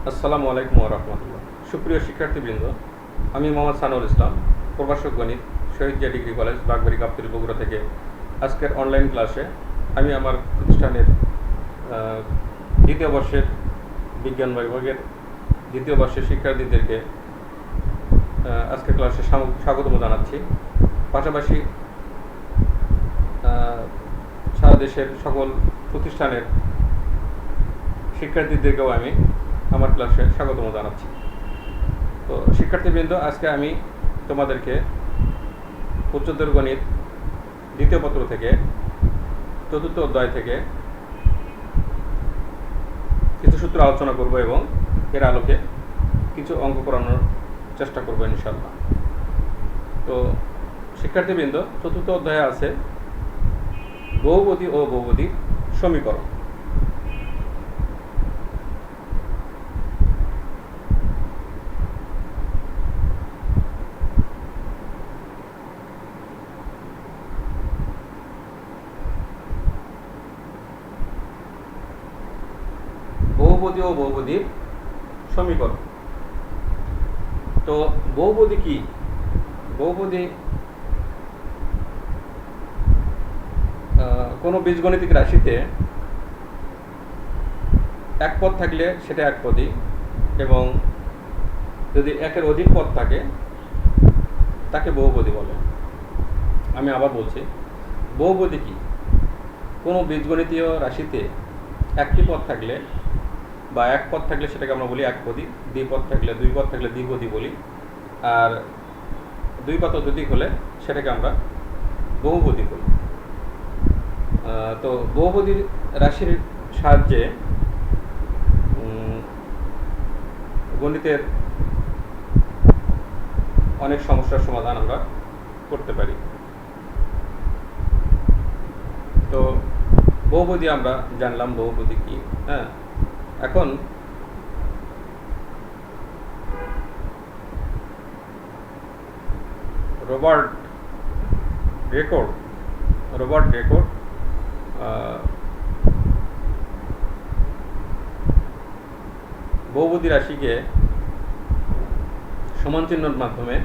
আসসালামু আলাইকুম ওয়া রাহমাতুল্লাহ। সুপ্রিয় শিক্ষার্থীবৃন্দ, আমি মোহাম্মদ সানোয়ার ইসলাম, প্রভাষক গণিত, শহীদ জিয়া ডিগ্রি কলেজ, বাগবাড়ি, গাবতলী, বগুড়া থেকে আজকের অনলাইন ক্লাসে আমি আমার প্রতিষ্ঠানের দ্বিতীয় বর্ষের বিজ্ঞান বিভাগের দ্বিতীয় বর্ষের শিক্ষার্থীদেরকে আজকের ক্লাসে স্বাগতম জানাচ্ছি। পাশাপাশি সারা দেশের সকল প্রতিষ্ঠানের শিক্ষার্থীদেরকেও আমি আমার ক্লাসে স্বাগতম জানাচ্ছি। তো শিক্ষার্থীবৃন্দ, আজকে আমি তোমাদেরকে উচ্চতর গণিত দ্বিতীয় পত্র থেকে চতুর্থ অধ্যায় থেকে কিছু সূত্র আলোচনা করব এবং এর আলোকে কিছু অঙ্ক করানোর চেষ্টা করব ইনশাআল্লাহ। তো শিক্ষার্থীবৃন্দ, চতুর্থ অধ্যায়ে আছে বহুপদী ও বহুপদীর সমীকরণ। বহুপদী ও বহুপদীর সমীকরণ। তো বহুপদী কি? বহুপদী কোনো বীজগণিতিক রাশিতে এক পদ থাকলে সেটা এক পদী, এবং যদি একের অধিক পদ থাকে তাকে বহুপদী বলে। আমি আবার বলছি, বহুপদী কি? কোনো বীজগণিতীয় রাশিতে একটি পদ থাকলে বা এক পদ থাকলে সেটাকে আমরা বলি একপদী, দ্বিপদ থাকলে দুই পদ থাকলে দ্বিপদী বলি, আর দুই পদ অত্যধিক হলে সেটাকে আমরা বহুপদী বলি। তো বহুপদী রাশির সাহায্যে গণিতের অনেক সমস্যার সমাধান আমরা করতে পারি। তো বহুপদী আমরা জানলাম বহুপদী কি। হ্যাঁ, এখন রবার্ট রেকর্ড বহুপদী রাশিকে সমান চিহ্নের মাধ্যমে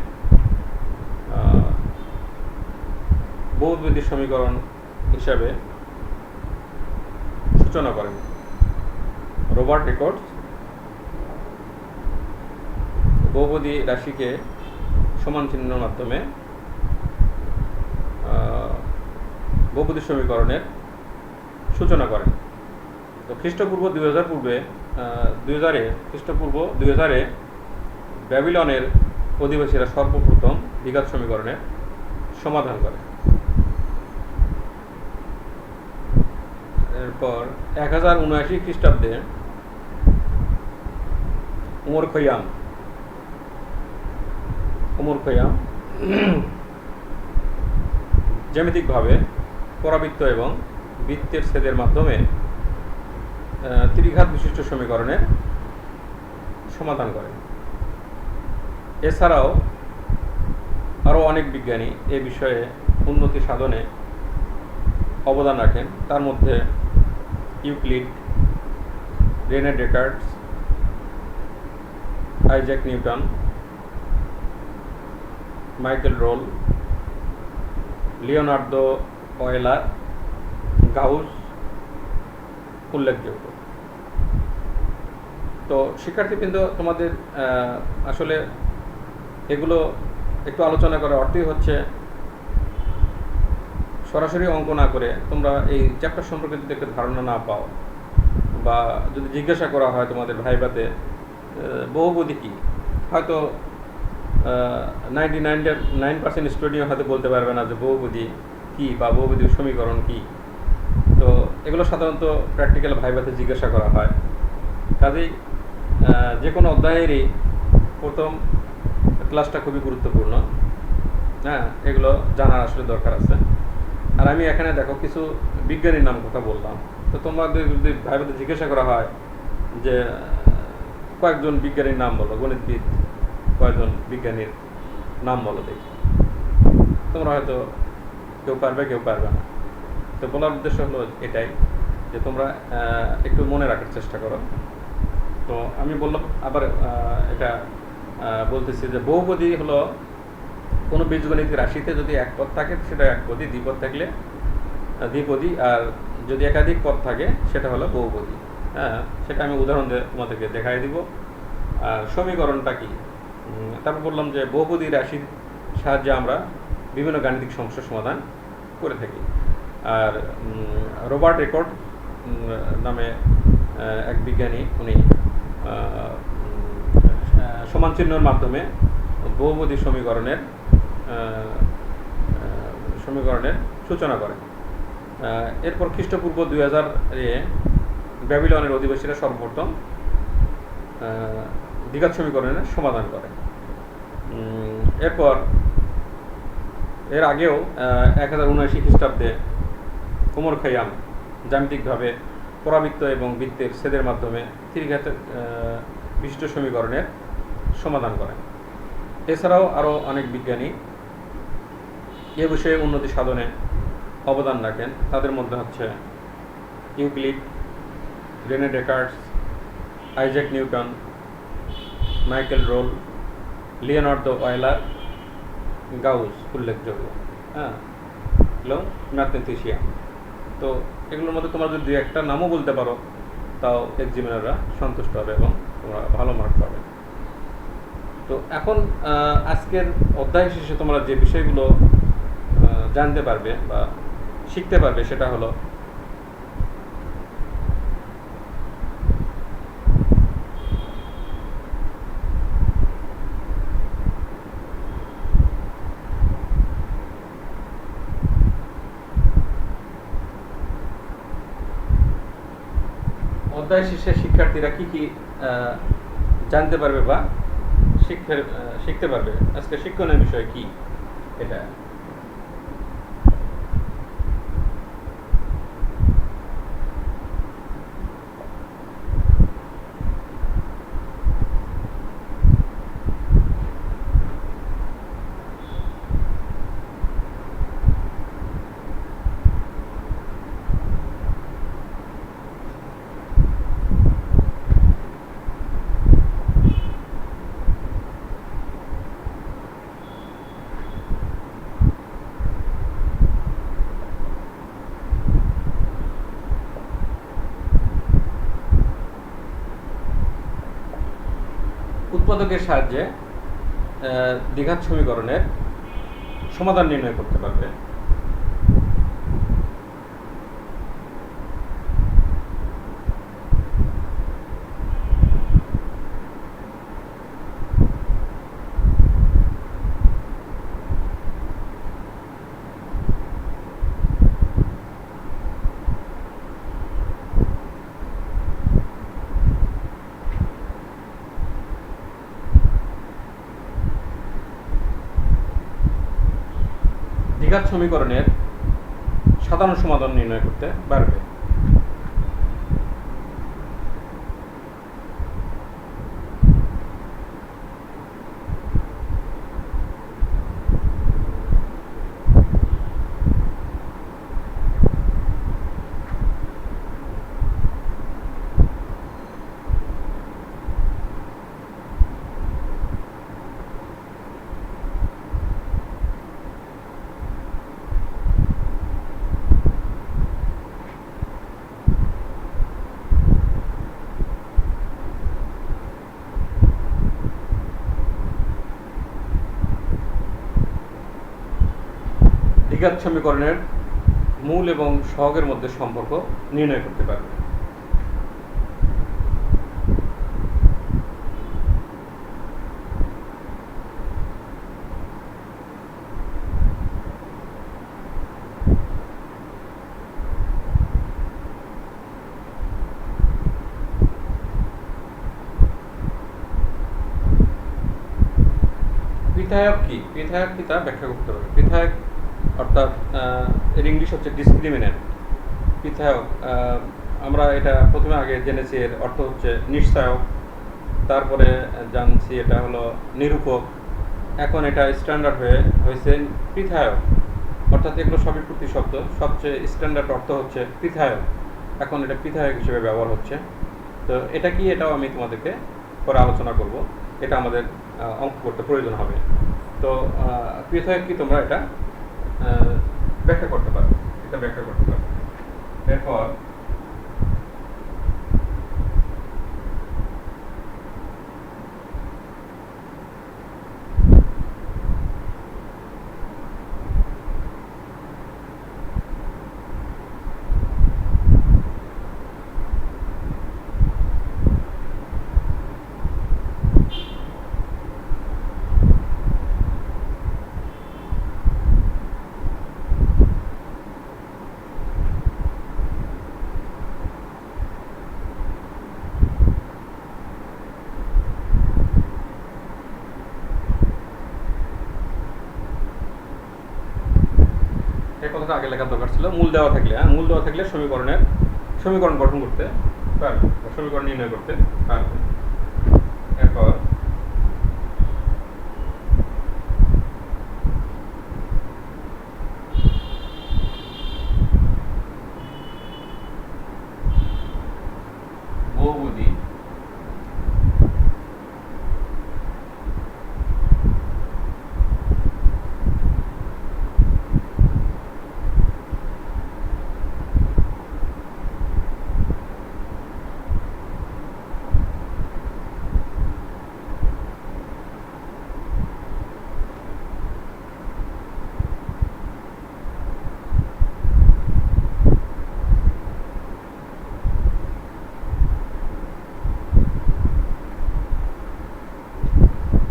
বহুপদীর সমীকরণ হিসাবে সূচনা করেন। রবার্ট রেকর্ড বহুপদী রাশিকে সমান চিহ্নের মাধ্যমে বহুপদী সমীকরণের সূচনা করেন। তো খ্রিস্টপূর্ব 2000-এ ব্যাবিলনের অধিবাসীরা সর্বপ্রথম দ্বিঘাত সমীকরণের সমাধান করে। এরপর 1079 খ্রিস্টাব্দে উমর খৈয়াম জ্যামিতিকভাবে পরাবৃত্ত এবং বৃত্তের ছেদের মাধ্যমে ত্রিঘাত বিশিষ্ট সমীকরণের সমাধান করেন। এছাড়াও আরও অনেক বিজ্ঞানী এ বিষয়ে উন্নতি সাধনে অবদান রাখেন। তার মধ্যে Euclid, Rene Descartes, Isaac Newton, Michael Rolle, Leonardo Euler, Gauss উল্লেখযোগ্য। তো শিক্ষার্থীবৃন্দ, তোমাদের আসলে এগুলো একটু আলোচনা করার অর্থই হচ্ছে সরাসরি অঙ্ক না করে তোমরা এই চ্যাপ্টার সম্পর্কে যদি একটা ধারণা না পাও, বা যদি জিজ্ঞাসা করা হয় তোমাদের ভাইভাতে বহুপদী কী, হয়তো 99% স্টুডেন্ট হয়তো বলতে পারবে না যে বহুপদী কী বা বহুপদীর সমীকরণ কী। তো এগুলো সাধারণত প্র্যাকটিক্যাল ভাইভাতে জিজ্ঞাসা করা হয়। কাজেই যে কোনো অধ্যায়েরই প্রথম ক্লাসটা খুবই গুরুত্বপূর্ণ। হ্যাঁ, এগুলো জানার আসলে দরকার আছে। আর আমি এখানে দেখো কিছু বিজ্ঞানীর নাম কথা বললাম। তো তোমাদের যদি ভাইভাতে জিজ্ঞাসা করা হয় যে কয়েকজন বিজ্ঞানীর নাম বলো, গণিতবিদ কয়েকজন বিজ্ঞানীর নাম বলো দেখি, তোমরা হয়তো কেউ পারবে কেউ পারবে না। তো বলার উদ্দেশ্য হলো এটাই যে তোমরা একটু মনে রাখার চেষ্টা করো তো আমি বললাম আবার এটা বলতেছি যে বহুপদী হলো কোনো বীজগণিত রাশিতে যদি এক পদ থাকে সেটা একপদী, দ্বিপদ থাকলে দ্বিপদী, আর যদি একাধিক পদ থাকে সেটা হলো বহুপদী। হ্যাঁ, সেটা আমি উদাহরণ দিয়ে তোমাদেরকে দেখাই দিব। আর সমীকরণটা কি, তারপর বললাম যে বহুপদী রাশির সাহায্যে আমরা বিভিন্ন গাণিতিক সমস্যার সমাধান করে থাকি। আর রবার্ট রেকর্ড নামে এক বিজ্ঞানী, উনি সমান চিহ্নের মাধ্যমে বহুপদী সমীকরণের সূচনা করেন। এরপর খ্রিস্টপূর্ব 2000 ব্যাবিলনের অধিবাসীরা সর্বপ্রথম দ্বিঘাত সমীকরণের সমাধান করে। এর আগেও 1079 খ্রিস্টাব্দে ওমর খৈয়াম জ্যামিতিকভাবে পরাবৃত্ত এবং বৃত্তের ছেদের মাধ্যমে ত্রিঘাত বিশিষ্ট সমীকরণের সমাধান করেন। এছাড়াও আরও অনেক বিজ্ঞানী এ বিষয়ে উন্নতি সাধনে অবদান রাখেন। তাদের মধ্যে হচ্ছে Euclid, Rene Descartes, Isaac Newton, Michael Rolle, Leonardo Euler, Gauss উল্লেখযোগ্য। হ্যাঁ, হলো ম্যাথমেটিশিয়ান। তো এগুলোর মধ্যে তোমরা যদি 2-1টা নামও বলতে পারো তাও এক্সামিনাররা সন্তুষ্ট হবে এবং তোমরা ভালো মার্ক পাবে। তো এখন আজকের অধ্যায় শেষে তোমরা যে বিষয়গুলো জানতে পারবে বা শিখতে পারবে সেটা হলো অধ্যায় শেষে শিক্ষার্থীরা কি কি জানতে পারবে বা শিখতে পারবে, আজকে শিক্ষণীয় বিষয় কি এটা। উৎপাদকের সাহায্যে দ্বিঘাত সমীকরণের সমাধান নির্ণয় করতে পারবে। দ্বিঘাত সমীকরণের সাধারণ সমাধান নির্ণয় করতে পারবে। দ্বিঘাত সমীকরণের মূল এবং সহগের মধ্যে সম্পর্ক নির্ণয় করতে পারবে। পৃথায়ক কি, পৃথায়ক কি তা ব্যাখ্যা করতে হবে। পৃথায়ক অর্থাৎ এর ইংলিশ হচ্ছে ডিসক্রিমিনেন্ট। পৃথায়ক আমরা এটা প্রথমে আগে জেনেছি, এর অর্থ হচ্ছে নিশ্চয়ক, তারপরে জানছি এটা হলো নিরূপক, এখন এটা স্ট্যান্ডার্ড হয়েছে পৃথায়ক। অর্থাৎ এগুলো সবই প্রতিশব্দ, সবচেয়ে স্ট্যান্ডার্ড অর্থ হচ্ছে পৃথায়ক, এখন এটা পৃথায়ক হিসেবে ব্যবহার হচ্ছে। তো এটা কি, এটাও আমি তোমাদেরকে পরে আলোচনা করব। এটা আমাদের অঙ্ক করতে প্রয়োজন হবে। তো পৃথক কি তোমরা এটা ব্যাখ্যা করতে পারো, এটা ব্যাখ্যা করতে পারো। এরপর এই কথাটা আগে লেখার দরকার ছিল। মূল দেওয়া থাকলে, মূল দেওয়া থাকলে সমীকরণ গঠন করতে পারবে, সমীকরণ নির্ণয় করতে পারবে। এরপর বহুপদী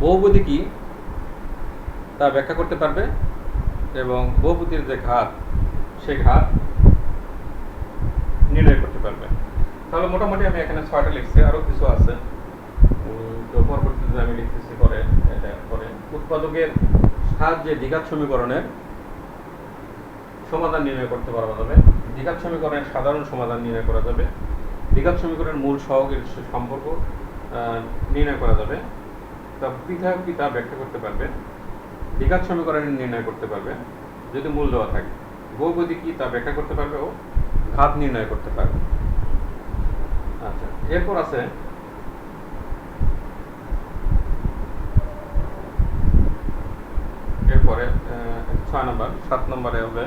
বহুপদী কি তা ব্যাখ্যা করতে পারবে এবং বহুপদীর যে ঘাত, সেই ঘাত নির্ণয় করতে পারবে। তাহলে মোটামুটি আমি এখানে 6টা লিখছি, আরও কিছু আছে, তো পরবর্তীতে আমি লিখতেছি পরে। এটা পরে উৎপাদকের সাহায্যে দ্বিঘাত সমীকরণের সমাধান নির্ণয় করতে পারা যাবে, দ্বিঘাত সমীকরণের সাধারণ সমাধান নির্ণয় করা যাবে, দ্বিঘাত সমীকরণের মূল সহগের সম্পর্ক নির্ণয় করা যাবে, তা পৃথক কি তা ব্যাখ্যা করতে পারবে, দ্বিঘাত সমীকরণ নির্ণয় করতে পারবে যদি মূল দেওয়া থাকে, বহুপদী কি তা ব্যাখ্যা করতে পারবে ও ঘাত নির্ণয় করতে পারবে। আচ্ছা, এরপর আছে এরপরে 6 নম্বর, 7 নম্বরে হবে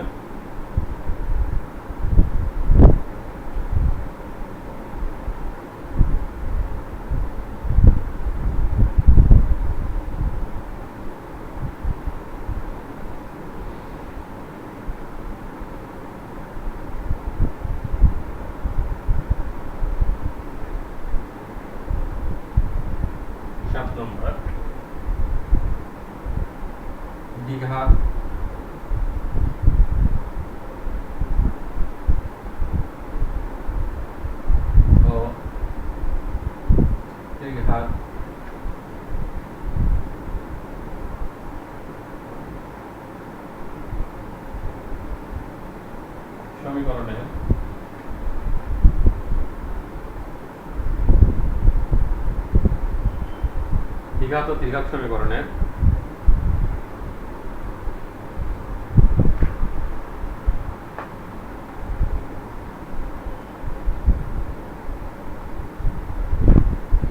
দ্বিঘাত ও ত্রিঘাত সমীকরণে দ্বিঘাত ও ত্রিঘাত সমীকরণের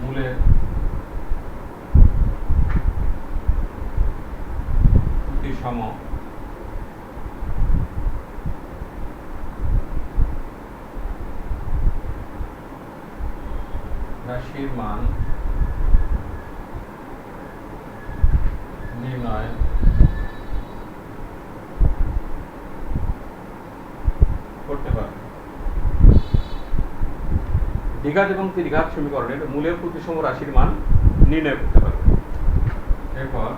মূলের প্রতিসম রাশির মান নির্ণয় করতে পারবে। দ্বিঘাত এবং ত্রিঘাত সমীকরণের মূলের প্রতিসম রাশির মান নির্ণয় করতে পারবে। এরপর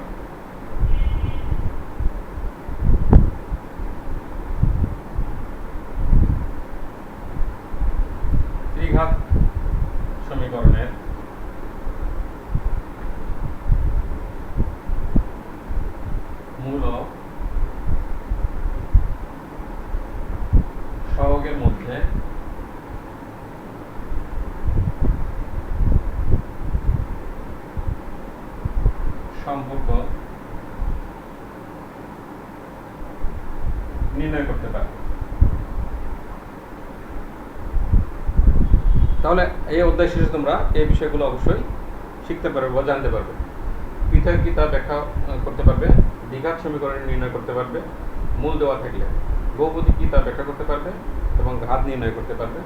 ত্রিঘাত সমীকরণের মূল ও সহগের মধ্যে সম্পর্ক নির্ণয় করতে পারে। তাহলে এই অধ্যায় শেষে তোমরা এই বিষয়গুলো অবশ্যই শিখতে পারবে বা জানতে পারবে। পৃথক কি তা ব্যাখ্যা করতে পারবে, দ্বিঘাত সমীকরণ নির্ণয় করতে পারবে, মূল দেওয়া থাকলে বহুপদী কি তা ব্যাখ্যা করতে পারবে এবং ঘাত নির্ণয় করতে পারবে।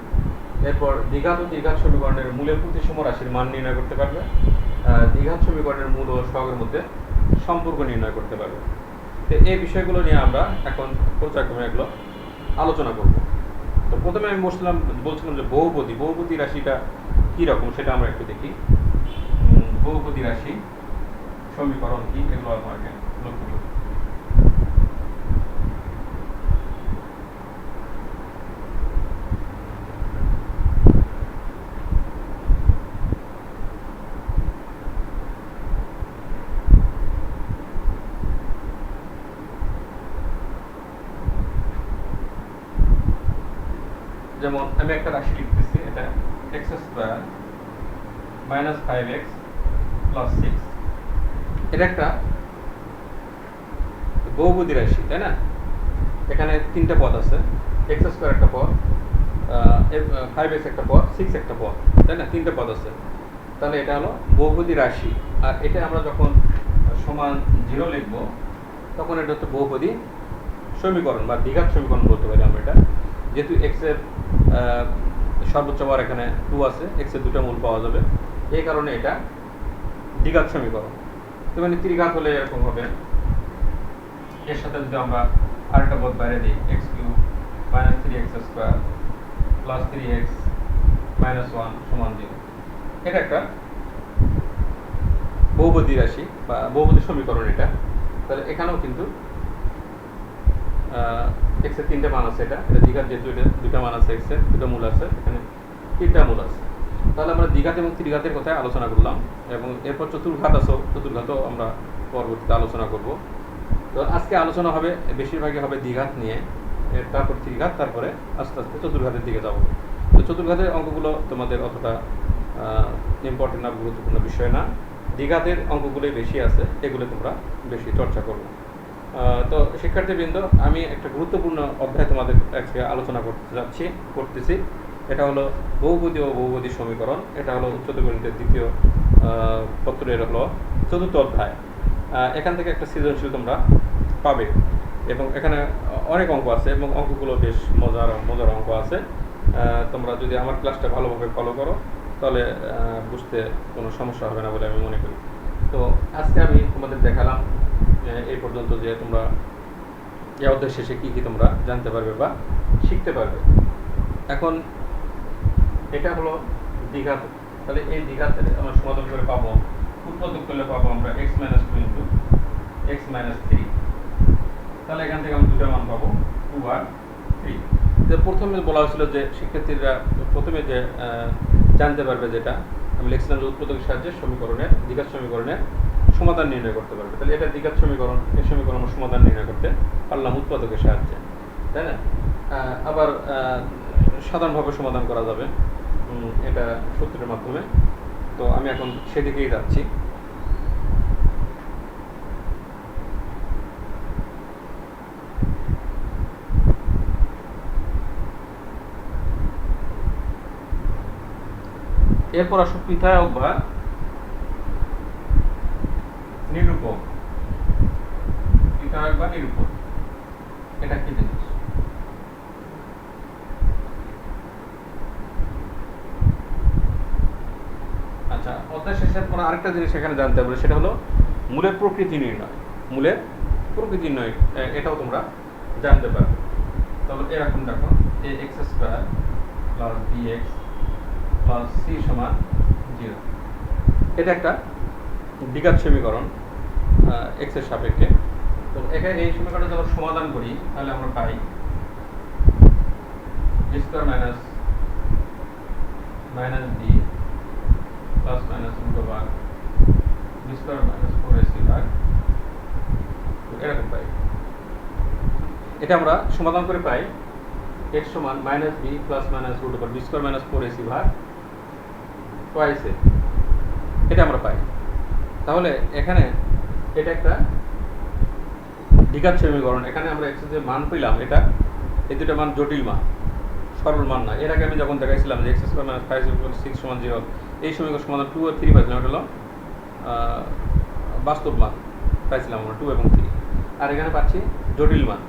এরপর দ্বিঘাত ও দ্বিঘাত সমীকরণের মূলের প্রতিসম রাশির মান নির্ণয় করতে পারবে, দ্বিঘাত সমীকরণের মূল ও সহগের মধ্যে সম্পর্ক নির্ণয় করতে পারবে। তো এই বিষয়গুলো নিয়ে আমরা এখন পর্যায়ক্রমে এগুলো আলোচনা করব। তো প্রথমে আমি বলছিলাম যে বহুপদী রাশিটা কী রকম সেটা আমরা একটু দেখি। বহুপদী রাশি সমীকরণ কি এগুলো আমাকে লক্ষ্য করি। যেমন আমি একটা রাশি লিখতেছি, এটা x² - 5x + 6, এটা একটা বহুপদী রাশি, তাই না? এখানে তিনটা পদ আছে, x² একটা পদ, 5x একটা পদ, 6 একটা পদ, তাই না? তিনটা পদ আছে। তাহলে এটা হলো বহুপদী রাশি। আর এটা আমরা যখন সমান 0 লিখব তখন এটা হচ্ছে বহুপদী সমীকরণ বা দ্বিঘাত সমীকরণ বলতে পারি আমরা এটা। যেহেতু x এর সর্বোচ্চ বার এখানে 2 আছে, x এর দুটো মূল পাওয়া যাবে, এই কারণে এটা দ্বিঘাত সমীকরণ। তো মানে ত্রিঘাত হলে এরকম হবে, এর সাথে যদি আমরা আরেকটা পদ বাইরে দিই, x³ - 3x² + 3x - 1 = 0, এটা একটা বহুপদী রাশি বা বহুপদী সমীকরণ এটা। তাহলে এখানেও কিন্তু x এর তিনটা মান আছে, এটা দ্বিঘাত, যেহেতু এটা দুটা মান আছে, x এর দুটো মূল আছে, এখানে তিনটা মূল আছে। তাহলে আমরা দ্বিঘাত এবং ত্রিঘাতের কথা আলোচনা করলাম এবং এরপর চতুর্ঘাতও আমরা পরবর্তীতে আলোচনা করব। তো আজকে আলোচনা হবে বেশিরভাগই হবে দ্বিঘাত নিয়ে, তারপর ত্রিঘাত, তারপরে আস্তে আস্তে চতুর্ঘাতের দিকে যাব। তো চতুর্ঘাতের অঙ্কগুলো তোমাদের অতটা ইম্পর্টেন্ট না, গুরুত্বপূর্ণ বিষয় না। দ্বিঘাতের অঙ্কগুলোই বেশি আছে, এগুলো তোমরা বেশি চর্চা করবে। তো শিক্ষার্থীবৃন্দ, আমি একটা গুরুত্বপূর্ণ অধ্যায় তোমাদের আজকে আলোচনা করতেছি। এটা হলো বহুপদী ও বহুপদী সমীকরণ। এটা হলো উচ্চতর গণিতের দ্বিতীয় পত্রের হলো 4র্থ অধ্যায়। এখান থেকে একটা সৃজনশীল তোমরা পাবে এবং এখানে অনেক অঙ্ক আছে এবং অঙ্কগুলো বেশ মজার অঙ্ক আছে। তোমরা যদি আমার ক্লাসটা ভালোভাবে ফলো করো তাহলে বুঝতে কোনো সমস্যা হবে না বলে আমি মনে করি। তো আজকে আমি তোমাদের দেখালাম এই পর্যন্ত যে তোমরা এই অধ্যায় শেষে কী কী তোমরা জানতে পারবে বা শিখতে পারবে। এখন এটা হলো দ্বিঘাত। তাহলে এই দ্বিঘাতের আমরা সমাধান করে পাবো, উৎপাদক করলে পাবো আমরা x - 2 × x - 3। তাহলে এখান থেকে আমরা দুটো মান পাবো, 2 আর 3। প্রথমে বলা হয়েছিল যে শিক্ষার্থীরা প্রথমে যে জানতে পারবে, যেটা আমি লিখছিলাম যে উৎপাদকের সাহায্যে দ্বিঘাত সমীকরণের সমাধান নির্ণয় করতে পারবে। তাহলে এটা দ্বিঘাত সমীকরণ, এই সমীকরণ আমরা সমাধান নির্ণয় করতে পারলাম উৎপাদকের সাহায্যে, তাই না? আবার সাধারণভাবে সমাধান করা যাবে এটা সূত্রের মাধ্যমে। তো আমি এখন সেদিকেই যাচ্ছি। এরপর আসো পৃথক বা নিরূপক। পৃথক বা নিরূপক এটা কি জিনিস? আচ্ছা, অধ্যায় শেষে কোনো আরেকটা জিনিস এখানে জানতে হবে, সেটা হলো মূলের প্রকৃতি নির্ণয়। এটাও তোমরা জানতে পারবে। তাহলে এরকম দেখো, ax² + bx + c = 0, এটা একটা দ্বিঘাত সমীকরণ x এর সাপেক্ষে। তো এখানে এই সমীকরণটা যখন সমাধান করি তাহলে আমরা পাই b² - b + - √/b² - 4ac² এরকম পাই। এটা আমরা সমাধান করে পাই x = -b + - √/b² - 4ac² twice, এটা আমরা পাই। তাহলে এখানে এটা একটা দ্বিঘাত সমীকরণ। এখানে আমরা x এর যে মান পেলাম, এটা এই দুটো মান জটিল মান, সরল মান না। এর আগে আমি যখন দেখাইছিলাম যে এক্স স্কোয়ার মাইনাস 5 6 সমান 0, এই সমীকরণ সমাধান 2 ও 3 পাইছিলাম, এটা হলো বাস্তব মান পাইছিলাম আমরা 2 এবং 3। আর এখানে পাচ্ছি জটিল মান।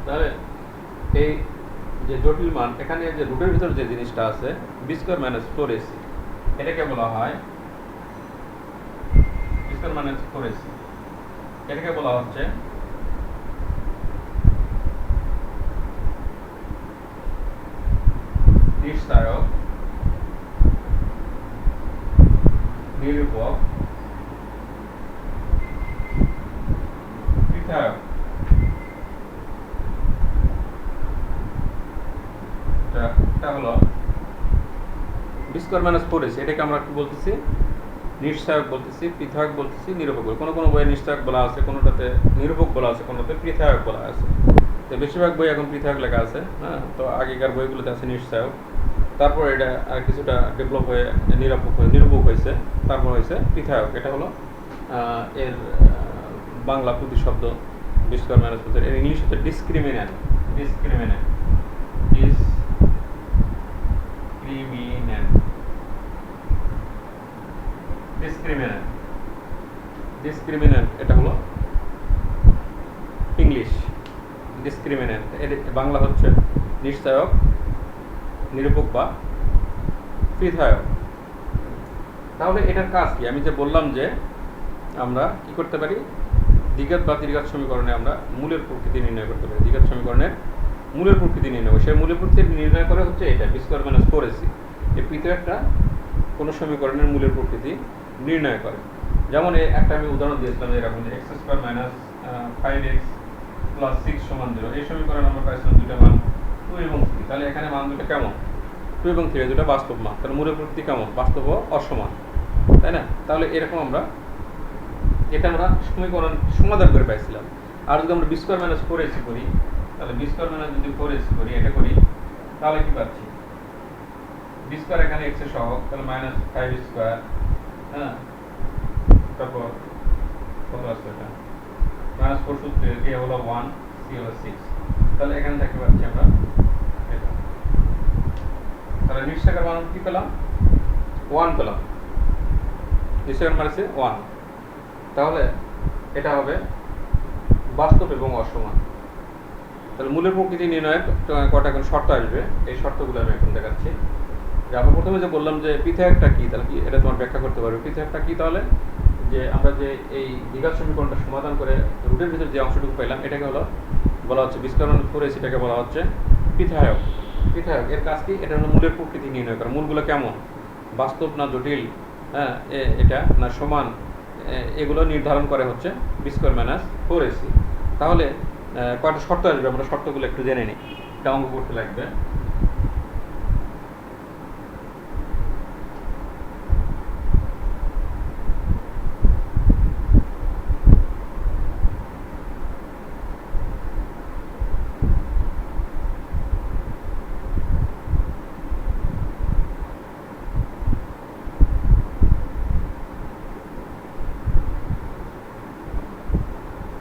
তাহলে এই যে জটিল মান, এখানে যে রুটের ভিতরে যে জিনিসটা আছে বি স্কোয়ার মাইনাস 4ac, এটাকে বলা হয় বি স্কোয়ার মাইনাস 4ac, এটাকে বলা হচ্ছে নিশ্চায়ক, নিরূপক, পৃথক। এটা হলো বি স্কোয়ার মাইনাস 4ac, এটাকে আমরা কি বলতেছি? নিশ্চায়ক বলতেছি, পৃথক বলতেছি, নিরূপক। কোনো কোনো বইয়ে নিশ্চায়ক বলা আছে, কোনোটাতে নিরূপক বলা আছে, কোনোটাতে পৃথক বলা আছে। তো বেশিরভাগ বই এখন পৃথক লেখা আছে, হ্যাঁ। তো আগেকার বইগুলোতে আছে নিশ্চায়ক, তারপর এটা আর কিছুটা ডেভেলপ হয়ে নিরূপক হয়েছে, তারপর হয়েছে পৃথক। এটা হলো এর বাংলা প্রতিশব্দ বি স্কোয়ার মাইনাস 4। এর ইংলিশ হচ্ছে discriminant, discriminant, discriminant, discriminant, discriminant. এটা হলো ইংলিশ ডিসক্রিমিনেন্ট। এর বাংলা হচ্ছে নিশ্চায়ক, নিরূপক বা পৃথক। তাহলে এটার কাজ কি? আমি যে বললাম যে আমরা কি করতে পারি, দ্বিঘাত বা ত্রিঘাত সমীকরণে আমরা মূলের প্রকৃতি নির্ণয় করতে পারি। দ্বিঘাত সমীকরণের মূলের প্রকৃতি নির্ণয়, সেই মূলের প্রকৃতি নির্ণয় করে হচ্ছে এটা বি স্কোয়ার মাইনাস 4ac। এই পৃথকটা কোনো সমীকরণের মূলের প্রকৃতি নির্ণয় করে। যেমন একটা আমি উদাহরণ দিয়েছিলাম এরকম যে x square minus 5x plus 6 সমান 0, এই সমীকরণ আমরা পাইছিলাম দুটো মান 2 এবং 3। তাহলে এখানে মান দুটো কেমন? 2 এবং 3 দুটো বাস্তব মান। তাহলে মূলের প্রকৃতি কেমন? বাস্তব ও অসমান, তাই না? তাহলে এরকম আমরা সমীকরণ সমাধান করে পাইছিলাম। আর যদি আমরা বি স্কোয়ার মাইনাস 4ac করি, তাহলে বি স্কোয়ার মাইনাস যদি 4ac করি, এটা করি, তাহলে কি পাচ্ছি? বি স্কোয়ার এখানে x এর সহগ, তাহলে মাইনাস 5 স্কোয়ার, হ্যাঁ। তারপর কত আসছে? এটা মাইনাস 4 সূত্রে a হলো 1, c হলো 6। তাহলে এখানে দেখতে পাচ্ছি আমরা এটা। তাহলে নিশ্চয়কের মান কি পেলাম? 1 পেলাম। নিশ্চয়কের মান আছে 1। তাহলে এটা হবে বাস্তব এবং অসমান। তাহলে মূলের প্রকৃতি নির্ণয়ের কটা এখন শর্ত আসবে, এই শর্তগুলো আমি এখন দেখাচ্ছি। যে আমরা প্রথমে যে বললাম যে পৃথকটা কি, তাহলে কি এটা তোমার ব্যাখ্যা করতে পারবে? পৃথকটা কি? তাহলে যে আমরা যে এই দ্বিঘাত সমীকরণটা সমাধান করে রুটের ভিতরে যে অংশটুকু পেলাম, এটাকে হলো বলা হচ্ছে বি স্কোয়ার মাইনাস 4ac, এটাকে বলা হচ্ছে পৃথক। পৃথক এর কাজ কি? এটা হলো মূলের প্রকৃতি নির্ণয় করা। মূলগুলো কেমন, বাস্তব না জটিল, হ্যাঁ, এটা না সমান, এগুলো নির্ধারণ করে হচ্ছে বি স্কোয়ার মাইনাস 4ac। তাহলে কয়টা শর্ত আসবে, আমরা শর্তগুলো একটু জেনে নিই, এটা অঙ্ক করতে লাগবে।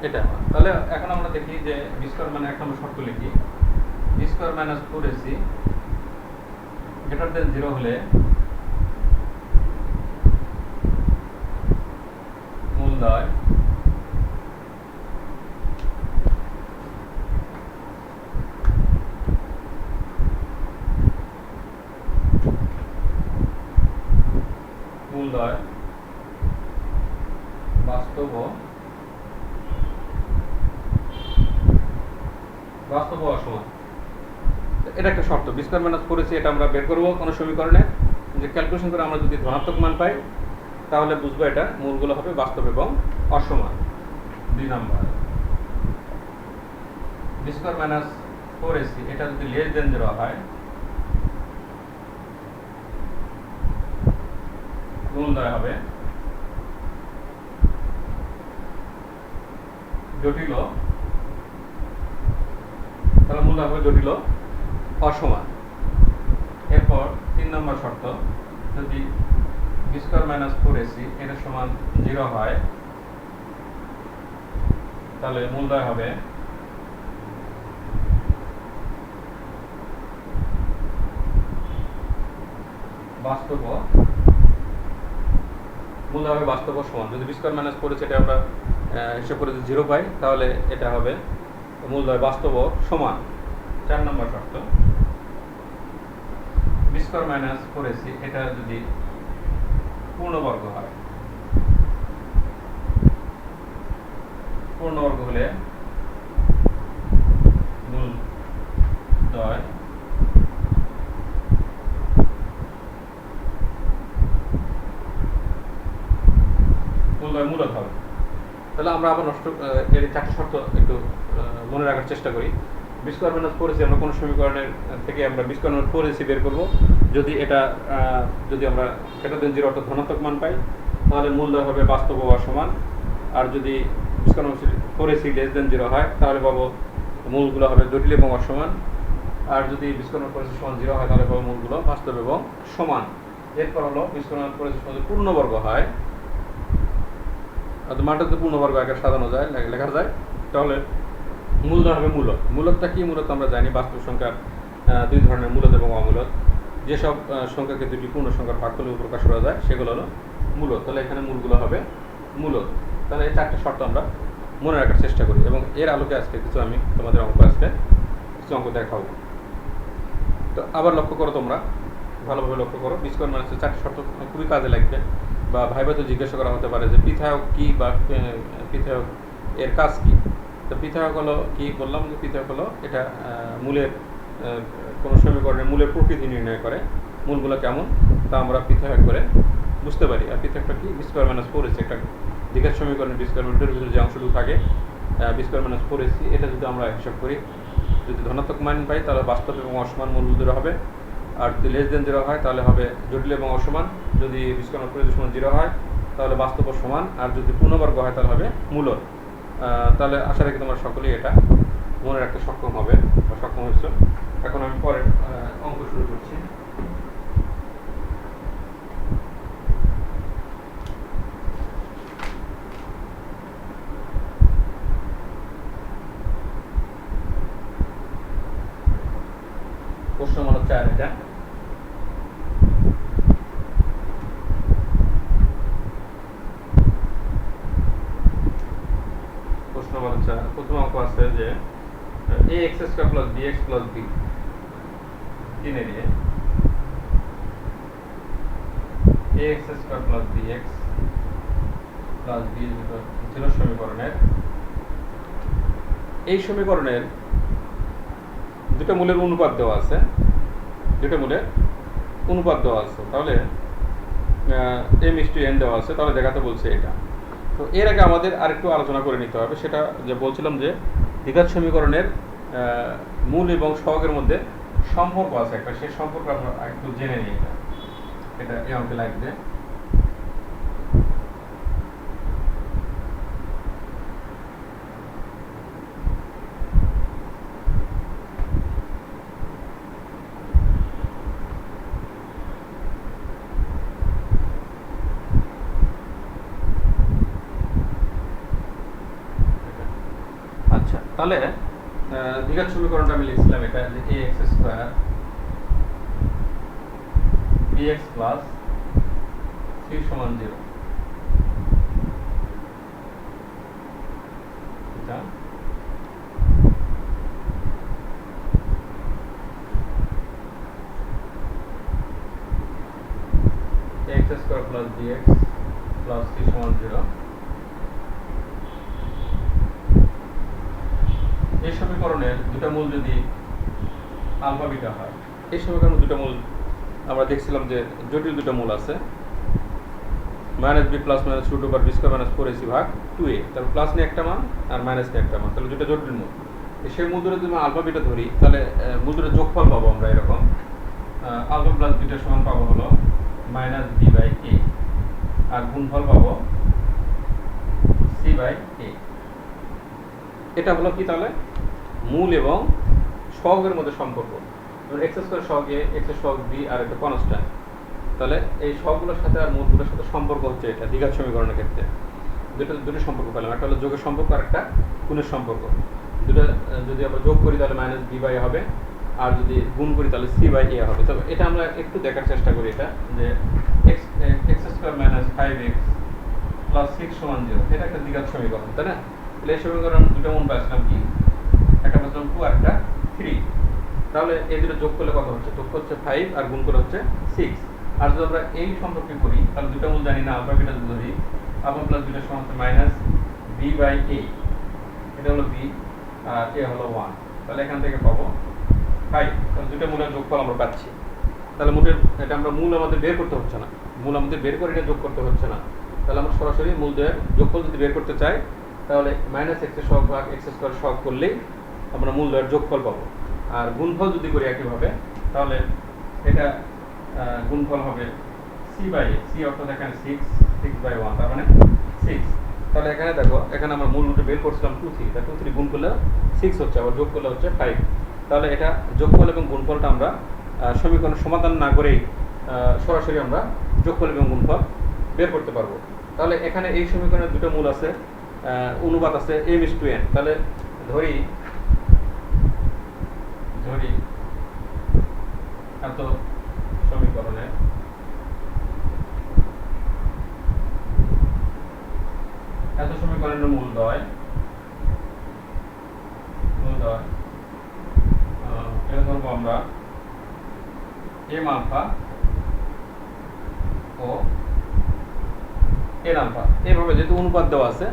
এটা তাহলে এখন আমরা দেখি যে বি স্কোয়ার মানে এক নম্বর শর্ত লিখি, b square minus 4ac greater than 0 হলে মূলদয় বাস্তব অসমান। এটা একটা শর্ত। বি স্কোয়ার মাইনাস 4ac এটা আমরা বের করবো কোনো সমীকরণে, যে ক্যালকুলেশন করে আমরা যদি ধনাত্মক মান পাই, তাহলে বুঝবো এটা মূলগুলো হবে বাস্তব এবং অসমান। 2 নম্বর, বি স্কোয়ার মাইনাস 4ac এটা যদি লেস দেন 0 হয়, মূলদয় হবে জটিল, তাহলে মূলদয় হবে জটিল অসমান। এরপর 3 নম্বর শর্ত, যদি বি স্কোয়ার মাইনাস 4ac এটা সমান 0 হয়, তাহলে মূলদয় হবে বাস্তব মূল হবে বাস্তব সমান। যদি বি স্কোয়ার মাইনাস 4 এটা আমরা হিসাব করে যদি 0 পাই তাহলে এটা হবে মূল হয় বাস্তব সমান। 4 নম্বর শর্ত, বি স্কোয়ার মাইনাস 4ac এটা যদি পূর্ণবর্গ হয়, পূর্ণবর্গ হলে মূল দয় মূলত হবে। তাহলে আমরা আবার এর 4টি শর্ত একটু মনে রাখার চেষ্টা করি। বি স্কোয়ার মাইনাস 4ac আমরা কোন সমীকরণের থেকে আমরা বি স্কোয়ার মাইনাস 4ac বের করব? যদি এটা যদি আমরা গ্রেটার দেন 0 অর্থাৎ ধনাত্মক মান পাই তাহলে মূলদয় হবে বাস্তব বা সমান। আর যদি b square minus 4ac less than 0 হয় তাহলে পাবো মূলগুলো হবে জটিল এবং অসমান। আর যদি বি স্কোয়ার মাইনাস 4ac সমান 0 হয় তাহলে পাবো মূলগুলো বাস্তব এবং সমান। এরপর হলো বি স্কোয়ার মাইনাস 4ac সমান পূর্ণবর্গ হয়, মানটা যদি পূর্ণবর্গ আকারে সাজানো যায় লেখা যায় তাহলে মূলধন হবে মূলত। মূলতটা কি? মূলত আমরা জানি বাস্তব সংখ্যার দুই ধরনের, মূলত এবং অমূলত। যেসব সংখ্যাকে দুটি পূর্ণ সংখ্যার ভাগফলে প্রকাশ করা যায় সেগুলো হলো মূলত। তাহলে এখানে মূলগুলো হবে মূলত। তাহলে এই 4টি শর্ত আমরা মনে রাখার চেষ্টা করি এবং এর আলোকে আজকে কিছু আমি তোমাদের কিছু অঙ্ক দেখাবো। তো আবার লক্ষ্য করো, তোমরা ভালোভাবে লক্ষ্য করো। বি স্কোয়ার মাইনাসের 4টি শর্ত খুবই কাজে লাগবে, বা ভাইভাতে জিজ্ঞাসা করা হতে পারে যে পিথায়ক কি বা পিথায়ক এর কাজ কি। তো পিথায়ক হলো কি বললাম, যে পিথায়ক হলো এটা মূলের কোনো সমীকরণের মূলের প্রকৃতি নির্ণয় করে, মূলগুলো কেমন তা আমরা পিথায়ক করে বুঝতে পারি। আর পিথায়কটা কি? বি স্কোয়ার মাইনাস 4ac একটা দ্বিঘাত সমীকরণের বি স্কোয়ার রুটের ভিতরে যে অংশটুকু থাকে বি স্কোয়ার মাইনাস 4ac এটা যদি আমরা হিসাব করি, যদি ধনাত্মক মান পাই তাহলে বাস্তব এবং অসমান মূল দুটো হবে। আর যদি লেস দেন 0 হয় তাহলে হবে জটিল এবং অসমান। যদি বি স্কোয়ার মাইনাস 4ac সমান 0 হয় তাহলে বাস্তব ও সমান। আর যদি পূর্ণবর্গ হয় তাহলে হবে মূলত। তাহলে আশা রাখি তোমরা সকলেই এটা মনে রাখতে সক্ষম হবে বা সক্ষম হয়েছে। এখন আমি পরের অঙ্ক শুরু করছি। প্রশ্ন নম্বর 4 এটা। প্রশ্ন নম্বর 4 প্রথম অঙ্ক আছে যে ax square plus bx plus b 3 এর ax square plus bx plus b 0 সমীকরণের এই সমীকরণের দুটো মূলের অনুপাত দেওয়া আছে, তাহলে m/n দেওয়া আছে, তাহলে দেখাতে বলছে এটা। তো এর আগে আমাদের আরেকটু আলোচনা করে নিতে হবে, সেটা যে বলছিলাম যে দ্বিঘাত সমীকরণের মূল এবং সহগের মধ্যে সম্পর্ক আছে একটা, সেই সম্পর্ক আমরা একটু জেনে নিই। এটা এই অঙ্কে লাগবে। তাহলে দ্বিঘাত সমীকরণটা আমি লিখছিলাম এটা যে ax square bx plus c সমান 0। এটা ax square plus bx plus c সমান 0। এই সমীকরণের দুটো মূল যদি আলফা বিটা হয়, এই সমীকরণের দুটো মূল আমরা দেখছিলাম যে জটিল দুটো মূল আছে, minus b plus minus root over b square minus 4ac ভাগ 2a। তাহলে প্লাস নিয়ে একটা মান আর মাইনাস নিয়ে একটা মান, তাহলে দুটো জটিল মূল। সেই মূল দুটো যদি আলফা বিটা ধরি তাহলে মূল দুটো যোগফল পাবো আমরা এরকম, আলফা প্লাস বিটা সমান পাবো হলো মাইনাস বি বাই এ, আর গুণফল পাবো সি বাই এ। এটা হলো কি? তাহলে মূল এবং সহগের মধ্যে সম্পর্ক। এক্স স্কয়ার সহগ এ, এক্স সহগ বি আর একটা কনস্ট্যান্ট। তাহলে এই সহগুলোর সাথে আর মূলগুলোর সাথে সম্পর্ক হচ্ছে এটা দ্বিঘাত সমীকরণের ক্ষেত্রে। দুটো সম্পর্ক পেলাম, একটা হলো যোগের সম্পর্ক আর একটা গুণের সম্পর্ক। দুটো যদি আমরা যোগ করি তাহলে মাইনাস বি বাই হবে আর যদি গুণ করি তাহলে সি বাই এ হবে। তবে এটা আমরা একটু দেখার চেষ্টা করি, এটা যে x square minus 5x plus 6 সমান 0, এটা একটা দ্বিঘাত সমীকরণ, তাই না? তাহলে এই সমীকরণ দুটো মন পাইছিলাম কি, একটা পাইছিলাম 2 আর একটা 3। তাহলে এই দুটো যোগ করলে কত হচ্ছে? যোগ হচ্ছে 5 আর গুণ করে হচ্ছে 6। আর যদি আমরা এই সম্পর্কে করি তাহলে দুটো মূল জানি না, আলফা বিটা যদি ধরি, আলফা প্লাস বিটা সমান হচ্ছে মাইনাস বি বাই এ, এটা হলো বি আর এ হলো 1। তাহলে এখান থেকে পাবো 5। তাহলে দুটো মূলের যোগফল আমরা পাচ্ছি। তাহলে মূলের এটা আমরা মূল আমাদের বের করতে হচ্ছে না, মূল আমাদের বের করে এটা যোগ করতে হচ্ছে না। তাহলে আমরা সরাসরি মূল দ্বয়ের যোগফল যদি বের করতে চাই তাহলে মাইনাস এক্স এর সহগ ভাগ এক্স স্কোয়ার সহগ করলেই আমরা মূল দ্বয়ের যোগফল পাবো। আর গুণফল যদি করি একইভাবে তাহলে এটা গুণফল হবে সি বাই এ, সি অর্থাৎ এখানে 6 বাই 1, তার মানে 6। তাহলে এখানে দেখো, এখানে আমরা মূল রুটে বের করছিলাম 2 3, তা 2 3 গুণ করলে 6 হচ্ছে, আবার যোগ করলে হচ্ছে 5। তাহলে এটা যোগফল এবং গুণফলটা আমরা সমীকরণের সমাধান না করেই সরাসরি আমরা যোগফল এবং গুণফল বের করতে পারবো। তাহলে এখানে এই সমীকরণের দুটো মূল আছে, অনুপাত আছে m:n। তাহলে ধরি এত সমীকরণের মূলদ্বয় এটা ধরবো আমরা m আলফা ও n আলফা। এইভাবে যেহেতু অনুপাত দেওয়া আছে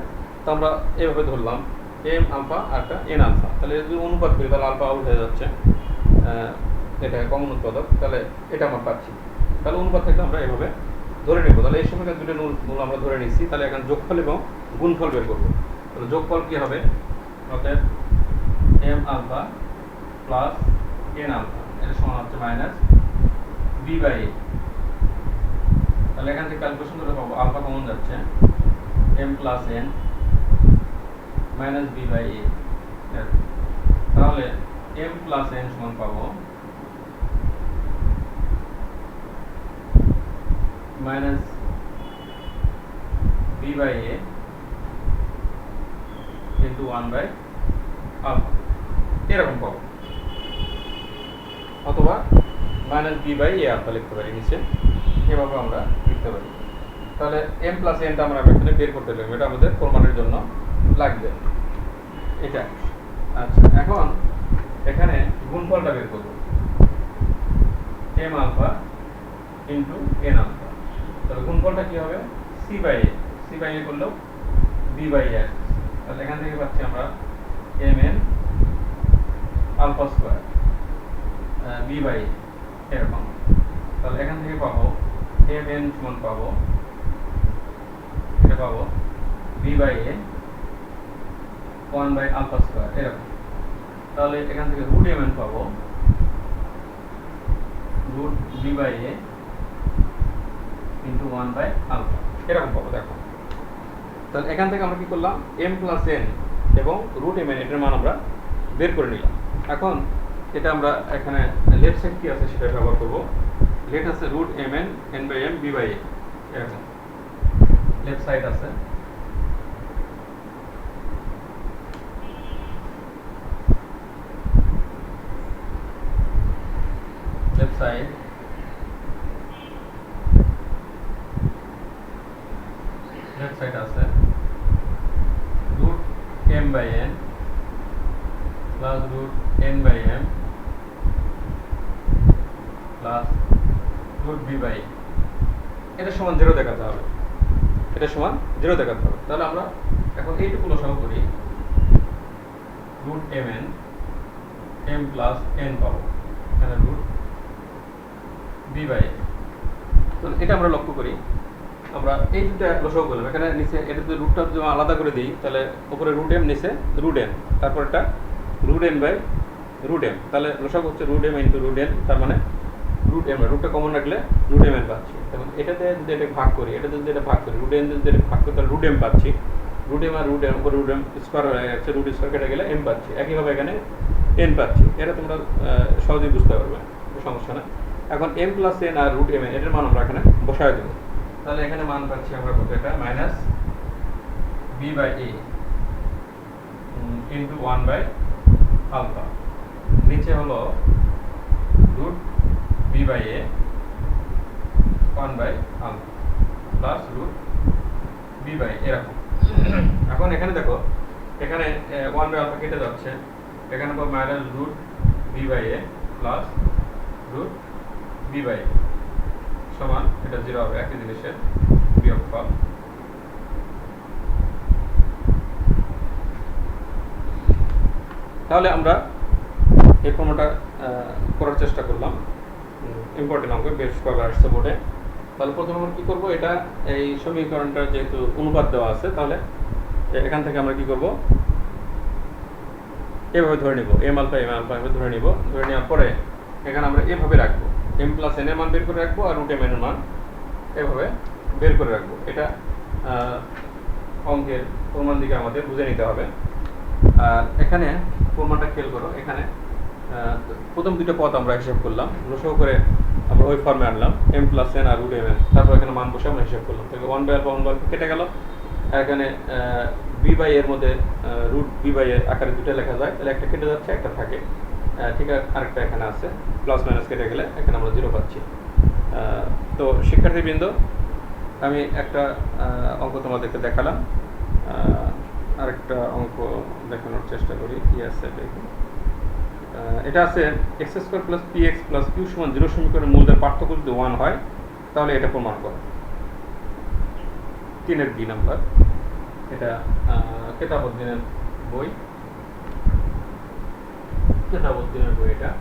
তো আমরা এইভাবে ধরলাম m আলফা আর একটা n আলফা। তাহলে যদি অনুপাত করি তাহলে আলফা আউট হয়ে যাচ্ছে, এটা কমন উৎপাদক, তাহলে এটা আমরা পাচ্ছি। তাহলে অনুপাত থেকে আমরা এভাবে ধরে নেব। তাহলে এই সময় দুটো মূল আমরা ধরে নিচ্ছি। তাহলে এখন যোগফল এবং গুণফল বের করবো। তাহলে যোগফল কি হবে? অর্থাৎ m alpha plus n alpha, এটা সমান হচ্ছে মাইনাস বি বাই এ। তাহলে এখান থেকে ক্যালকুলেশন করে পাবো আলফা কমন যাচ্ছে, m plus n minus b by a. তাহলে m প্লাস n সমান পাবো minus b by a into 1 by alpha, এরকম পাবো। অথবা minus b by a alpha লিখতে পারি নিচে, এভাবে আমরা লিখতে পারি। তাহলে m প্লাস nটা আমরা এখানে বের করতে লাগবে, এটা আমাদের প্রমাণের জন্য লাগবে এটা। আচ্ছা, এখন এখানে গুণফলটা বের করব, m alpha into n alpha. তাহলে গুণফলটা কি হবে? c বাই a করলেও b বাই a। তাহলে এখান থেকে পাচ্ছি আমরা mn alpha square b by a এরকম। তাহলে এখান থেকে পাবো mn সমান পাবো, এটা পাবো b by a 1 by alpha square এরকম। তাহলে এখান থেকে রুট mn পাবো root b by a into 1 by alpha এরকম পাবো। দেখো, তাহলে এখান থেকে আমরা কি করলাম? m প্লাস n এবং রুট mn এটার মান আমরা বের করে নিলাম। এখন এটা আমরা এখানে লেফট সাইড কি আছে সেটা ব্যবহার করব। লেফট আছে root mn n by m b by a এরকম লেফট সাইড আছে। লেফট সাইড আছে root m by n plus root n by m plus root b by a। এটা সমান 0 দেখাতে হবে, এটা সমান 0 দেখাতে হবে। তাহলে আমরা এখন এইটুকু লসাগু করি, root mn m plus n পাবো, এখানে রুট b বাই a। তো এটা আমরা লক্ষ্য করি, আমরা এই দুটো লসাগু করলাম। এখানে নিচে এটা যদি রুটটা যদি আলাদা করে দিই তাহলে উপরে রুট m, নিচে রুট n, তারপর এটা root n by root m। তাহলে লসাগু হচ্ছে root m into root n, তার মানে রুট m, রুটটা কমন রাখলে রুট m n পাচ্ছি। এবং এটাতে যদি এটা ভাগ করি, এটাতে যদি এটা ভাগ করি, রুট n যদি এটা ভাগ করি তাহলে রুট m পাচ্ছি। রুট m আর রুট m উপরে রুট m স্কয়ার হয়ে যাচ্ছে, রুট স্কয়ার কেটে গেলে m পাচ্ছি। একইভাবে এখানে n পাচ্ছি। এটা তোমরা সহজেই বুঝতে পারবে, সমস্যা না। এখন m প্লাস n আর রুট m এটার মান আমরা এখানে বসায় দেবো। তাহলে এখানে মান পাচ্ছি আমরা কত? এটা minus b by a into 1 by alpha, নিচে হলো root b by a 1 by alpha plus root b by এরকম। এখন এখানে দেখো, এখানে 1 বাই আলফা কেটে যাচ্ছে, এখানে পাবো minus root b by a plus root b by a সমান, এটা 0 হবে, একই জিনিসের বিয়োগফল। তাহলে আমরা এই ফর্মুলাটা করার চেষ্টা করলাম, ইম্পর্টেন্ট অঙ্ক, বেশ কয়েকবার আসছে বোর্ডে। তাহলে প্রথমে আমরা কী করবো, এটা এই সমীকরণটা যেহেতু অনুপাত দেওয়া আছে, তাহলে এখান থেকে আমরা কি করব, এভাবে ধরে নিব, এম আলফা এভাবে ধরে নিব। ধরে নেওয়ার পরে এখানে আমরা এভাবে রাখবো, এম প্লাস এন এর মান বের করে রাখবো, আর রুট এম এর মান এভাবে বের করে রাখবো। এটা অঙ্কের প্রমাণ দিকে আমাদের বুঝে নিতে হবে। আর এখানে প্রমাণটা খেয়াল করো, এখানে প্রথম দুটো পদ আমরা হিসাব করলাম, লসাগু করে আমরা ওই ফর্মে আনলাম, এম প্লাস এন আর রুট এম এন, তারপর এখানে মান বসে আমরা হিসাব করলাম। তাহলে 1 বাই আলফা 1 বাই আলফা কেটে গেল, এখানে বি বাই এর মধ্যে রুট বি বাই এর আকারে দুটো লেখা যায়, তাহলে একটা কেটে যাচ্ছে, একটা থাকে, ঠিক আছে, আরেকটা এখানে আছে, প্লাস মাইনাস কেটে গেলে এখানে আমরা 0 পাচ্ছি। তো শিক্ষার্থীবৃন্দ, আমি একটা অঙ্ক তোমাদেরকে দেখালাম, আরেকটা অঙ্ক দেখানোর চেষ্টা করি, কি আছে দেখুন। এটা আছে x square plus p x plus q সমান 0 সমীকরণের মূলদের পার্থক্য যদি 1 হয়, তাহলে এটা প্রমাণ করো। 3-এর বি নাম্বার, এটা কেতাবউদ্দিনের বই, কেতাবউদ্দিনের বই এটা।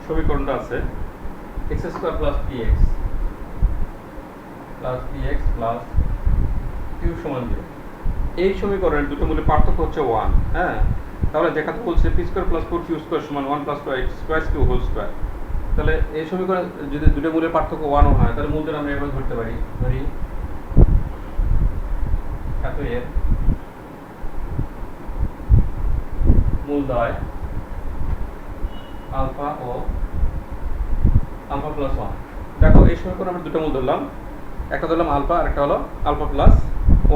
সমীকরণটা আছে x square plus p x plus q সমান 0। এই সমীকরণের দুটো মূলের পার্থক্য হচ্ছে 1। হ্যাঁ, তাহলে দেখাতে বলছে p square plus 4 q square সমান 1 plus 2 x square q whole square. তাহলে এই সমীকরণ যদি দুটো মূলের পার্থক্য 1 হয়, তাহলে মূলদের আমরা এভাবে ধরতে পারি, ধরি এত এর মূলদ্বয় আলফা ও আলফা প্লাস 1। দেখো এই সমীকরণে আমরা দুটো মূল ধরলাম, একটা ধরলাম আলফা আর একটা হলো আলফা প্লাস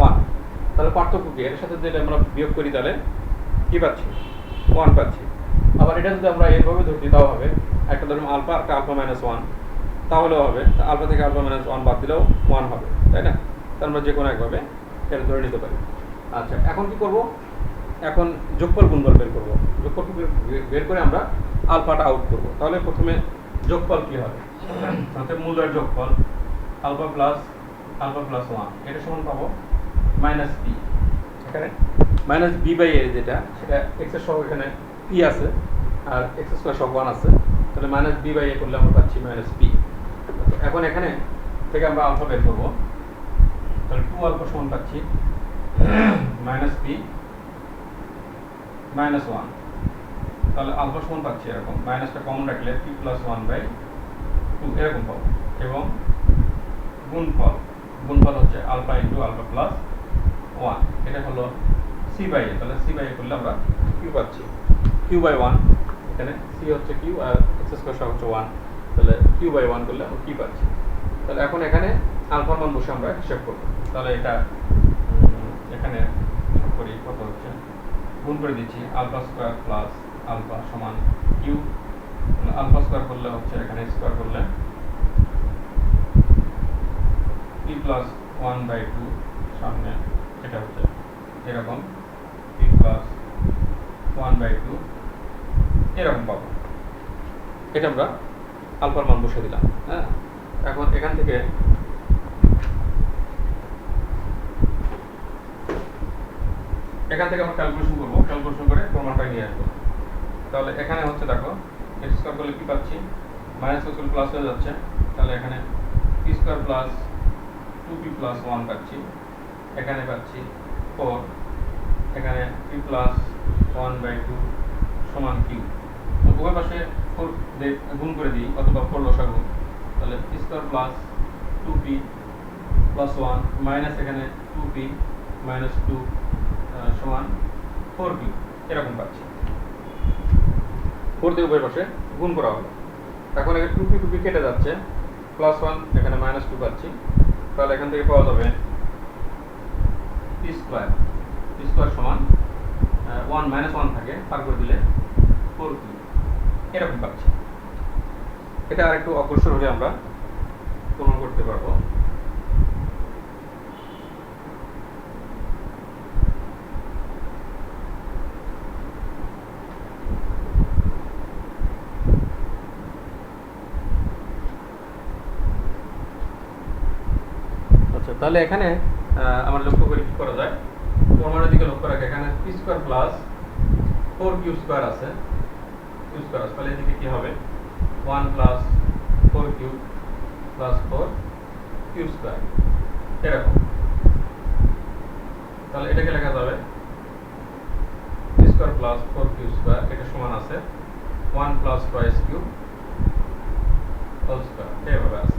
1। তাহলে পার্থক্য কি, এর সাথে যদি আমরা বিয়োগ করি তাহলে কি পাচ্ছি, 1 পাচ্ছি। আবার এটা যদি আমরা এইভাবে ধরি তাও হবে, একটা ধরলাম আলফা আর একটা আলফা মাইনাস 1, তাহলেও হবে, আলফা থেকে আলফা মাইনাস 1 বাদ দিলেও 1 হবে, তাই না? তাহলে আমরা যে কোনো একভাবে এটা ধরে নিতে পারি। আচ্ছা, এখন কি করব, এখন যোগফল গুণফল বের করব। যোগফল বের করে আমরা আলফাটা আউট করব। তাহলে প্রথমে যোগফল কি হবে, তাহলে মূলের যোগফল আলফা প্লাস 1, এটা সমান পাবো মাইনাস পি। এখানে মাইনাস বি বাই এ যেটা, সেটা এক্স এর সহগ এখানে পি আছে আর এক্স স্কোয়ার সহগ 1 আছে, তাহলে মাইনাস বি বাই এ করলে আমরা পাচ্ছি মাইনাস পি। এখন এখানে থেকে আমরা আলফা বের করবো, তাহলে 2 আলফা সমান পাচ্ছি মাইনাস পি মাইনাস 1। তাহলে আলফা সমান পাচ্ছি এরকম, মাইনাসটা কমন রাখলে পি প্লাস 1/2 এরকম পাবো। এবং গুণফল হচ্ছে আলফা ইন্টু আলফা প্লাস 1, এটা হলো সি বাই এ। তাহলে সি বাই এ করলে আমরা কিউ পাচ্ছি, কিউ বাই 1, এখানে সি হচ্ছে কিউ আর এক্স স্কোয়ার সহ হচ্ছে 1, তাহলে কিউ বাই 1 করলে আমরা কি পাচ্ছি। তাহলে এখন এখানে আলফার মান বসে আমরা হিসাব করবো। তাহলে এটা এখানে করি, কত হচ্ছে, গুণ করে দিচ্ছি, আলফা স্কোয়ার প্লাস আলফা সমান কিউ, আলফা স্কোয়ার করলে হচ্ছে এখানে স্কোয়ার করলে পি প্লাস 1/2, সামনে এটা হচ্ছে এরকম পি প্লাস 1/2 এরকম পাবো। এটা আমরা আলফার মান বসে দিলাম। হ্যাঁ, এখন এখান থেকে আমরা ক্যালকুলেশন করবো, ক্যালকুলেশন করে প্রমাণটা নিয়ে আসবো। তাহলে এখানে হচ্ছে দেখো, এক্স স্কোয়ার করলে কি পাচ্ছি, মাইনাস স্কোয়ার প্লাস হয়ে যাচ্ছে, তাহলে এখানে P square plus 2p plus 1 পাচ্ছি, এখানে পাচ্ছি 4, এখানে p প্লাস 1/2 সমান q। উভয় পাশে 4 গুণ করে দিই অথবা 4 লসাগু, তাহলে p square plus 2p plus 1 minus এখানে 2p মাইনাস 2 সমান 4q, এরকম পাচ্ছি। 4 দিয়ে উভয় পাশে গুণ করা হলো। এখন এখানে 2p কেটে যাচ্ছে, প্লাস 1 এখানে মাইনাস 2 পাচ্ছি, তাহলে এখান থেকে পাওয়া যাবে p স্কয়ার সমান 1 মাইনাস 1 থাকে, পার করে দিলে 4q, এরকম পাচ্ছি। এটা আর একটু অগ্রসর হলে আমরা প্রমাণ করতে পারবো। আচ্ছা, তাহলে এখানে আমরা লক্ষ্য করি কি করা যায়, প্রমাণের দিকে লক্ষ্য রাখি। এখানে p square plus 4q square আছে, তাহলে এদিকে কি হবে 1 plus 4q plus 4q square, এরকম। তাহলে এটাকে লেখা যাবে p square plus 4q square, এটা সমান আছে 1 plus twice q whole square, এইভাবে আছে।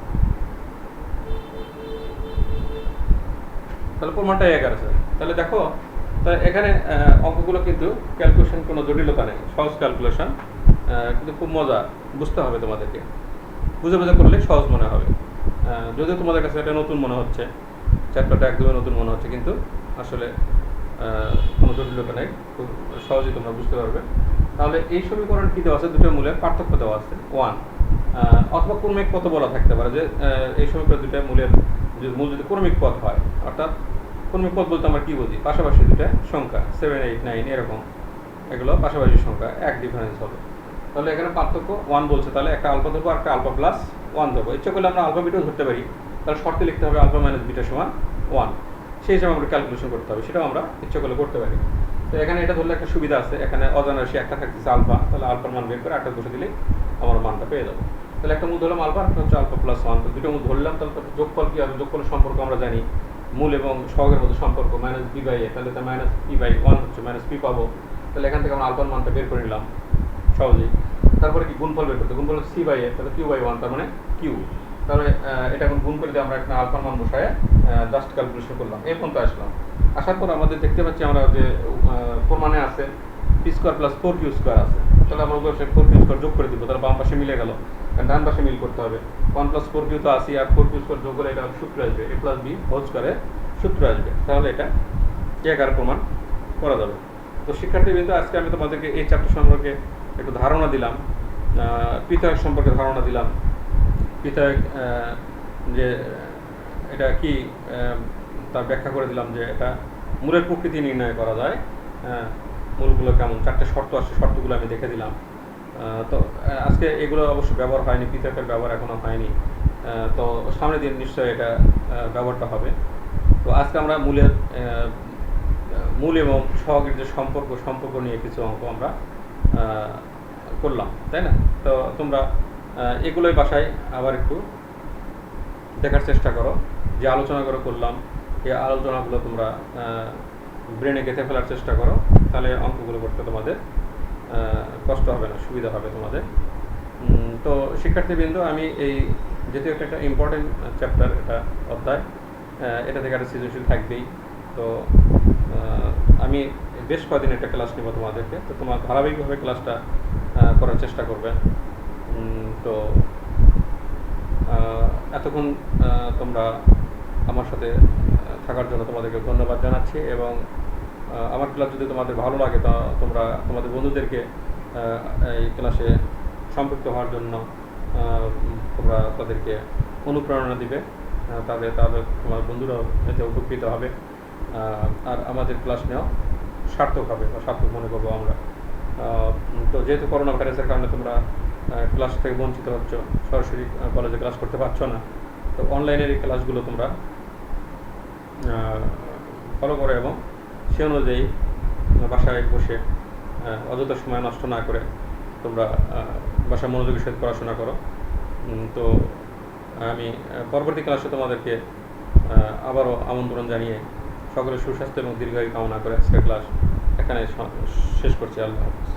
তাহলে প্রমাণটা এক আছে। তাহলে দেখো, তাহলে এখানে অঙ্কগুলো কিন্তু ক্যালকুলেশন কোনো জটিলতা নেই, সহজ ক্যালকুলেশন, কিন্তু খুব মজা, বুঝতে হবে তোমাদেরকে, বুঝে বুঝে করলে সহজ মনে হবে। যদিও তোমাদের কাছে এটা নতুন মনে হচ্ছে, চ্যাপ্টারটা একদমই নতুন মনে হচ্ছে, কিন্তু আসলে কোনো জটিলতা নেই, খুব সহজেই তোমরা বুঝতে পারবে। তাহলে এই সমীকরণ কী দেওয়া আছে, দুটো মূলের পার্থক্য দেওয়া আছে 1, অথবা ক্রমিক পথ বলা থাকতে পারে, যে এই সমীকরণ দুটো মূলের মূল যদি ক্রমিক পথ হয়, অর্থাৎ ক্রমিক পথ বলতে আমরা কী বুঝি, পাশাপাশি দুটো সংখ্যা 7, 8, 9 এরকম, এগুলো পাশাপাশি সংখ্যা, এক ডিফারেন্স হবে। তাহলে এখানে পার্থক্য 1 বলছে, তাহলে একটা আলফা ধরবো আর একটা আলফা প্লাস 1 ধরবো। ইচ্ছা করলে আমরা আলফা বিটাও ধরতে পারি, তাহলে শর্তে লিখতে হবে আলফা মাইনাস বিটা সমান 1, সেই হিসাবে আমরা ক্যালকুলেশন করতে হবে, সেটাও আমরা ইচ্ছা করলে করতে পারি। তো এখানে এটা ধরলে একটা সুবিধা আছে, এখানে অজানা রাশি একটা থাকতেছে আলফা, তাহলে আলফার মান বের করে একটা বসে দিলেই আমরা মানটা পেয়ে যাবো। তাহলে একটা মূল ধরলাম আলফা, একটা হচ্ছে আলফা প্লাস 1, তো দুটো মূল ধরলাম। তাহলে যোগফল কী হবে, যোগফলের সম্পর্ক আমরা জানি, মূল এবং সহগের মধ্যে সম্পর্ক মাইনাস বি বাই এ, তাহলে তার মাইনাস পি বাই 1 হচ্ছে, মাইনাস পি পাবো। তাহলে এখান থেকে আমরা আলফার মানটা বের করে নিলাম সহজেই। তারপরে কি গুণফল বের করতে, গুণফল সি বাই এ, তাহলে কিউ বাই 1, তার মানে কিউ। তাহলে এটা এখন গুণ করে দিয়ে আমরা একটা আলফার মান বসায় জাস্ট ক্যালকুলেশন করলাম, এই পর্যন্ত আসলাম। আসার পর আমাদের দেখতে পাচ্ছি আমরা যে প্রমাণে আছে p square plus 4q square আছে, তাহলে আমরা ওই 4q স্কয়ার যোগ করে দিব, তাহলে বাম পাশে মিলে গেল, কারণ ডান পাশে মিল করতে হবে। 1 প্লাস 4q তো আসি, আর 4q স্কয়ার যোগ করে এটা সূত্র আসবে, a প্লাস b হোল স্কয়ারের সূত্র আসবে, তাহলে এটা একার প্রমাণ করা যাবে। তো শিক্ষার্থীবৃন্দ, আজকে আমি তোমাদেরকে এই চ্যাপ্টার সম্পর্কে একটু ধারণা দিলাম, পৃথক সম্পর্কে ধারণা দিলাম, পৃথক যে এটা কি তার ব্যাখ্যা করে দিলাম, যে এটা মূলের প্রকৃতি নির্ণয় করা যায়, মূলগুলো কেমন, 4টে শর্ত আসছে, শর্তগুলো আমি দেখে দিলাম। তো আজকে এগুলো অবশ্য ব্যবহার হয়নি, পৃথকের ব্যবহার এখনও হয়নি, তো সামনের দিন নিশ্চয়ই এটা ব্যবহারটা হবে। তো আজকে আমরা মূল এবং সহগের যে সম্পর্ক নিয়ে কিছু অঙ্ক আমরা করলাম, তাই না? তো তোমরা এগুলোই বাসায় আবার একটু দেখার চেষ্টা করো, যে আলোচনাগুলো করলাম, এই আলোচনাগুলো তোমরা ব্রেনে গেঁথে ফেলার চেষ্টা করো, তাহলে অঙ্কগুলো করতে তোমাদের কষ্ট হবে না, সুবিধা হবে তোমাদের। তো শিক্ষার্থীবৃন্দ, আমি এই যেহেতু একটা ইম্পর্টেন্ট চ্যাপ্টার, এটা অধ্যায়, এটা থেকে একটা সৃজনশীল থাকবেই। তো আমি বেশ কয়েকদিন একটা ক্লাস নেব তোমাদেরকে, তো তোমার ধারাবাহিকভাবে ক্লাসটা করার চেষ্টা করবে। তো এতক্ষণ তোমরা আমার সাথে থাকার জন্য তোমাদেরকে ধন্যবাদ জানাচ্ছি, এবং আমার ক্লাস যদি তোমাদের ভালো লাগে, তা তোমরা তোমাদের বন্ধুদেরকে এই ক্লাসে সম্পৃক্ত হওয়ার জন্য তোমরা তাদেরকে অনুপ্রেরণা দিবে, তাহলে তোমার বন্ধুরাও এতে উপকৃত হবে, আর আমাদের ক্লাস নেওয়া সার্থক হবে, বা সার্থক মনে করবো আমরা। তো যেহেতু করোনা ভাইরাসের কারণে তোমরা ক্লাস থেকে বঞ্চিত হচ্ছ, সরাসরি কলেজে ক্লাস করতে পারছো না, তো অনলাইনের এই ক্লাসগুলো তোমরা ফলো করো, এবং সে অনুযায়ী বাসায় বসে অযথা সময় নষ্ট না করে তোমরা বাসায় মনোযোগের সাথে পড়াশোনা করো। তো আমি পরবর্তী ক্লাসে তোমাদেরকে আবারও আমন্ত্রণ জানিয়ে সকলের সুস্বাস্থ্য এবং দীর্ঘায়ু কামনা করে আজকের ক্লাস এখানে শেষ করছি। আল্লাহ হাফিজ।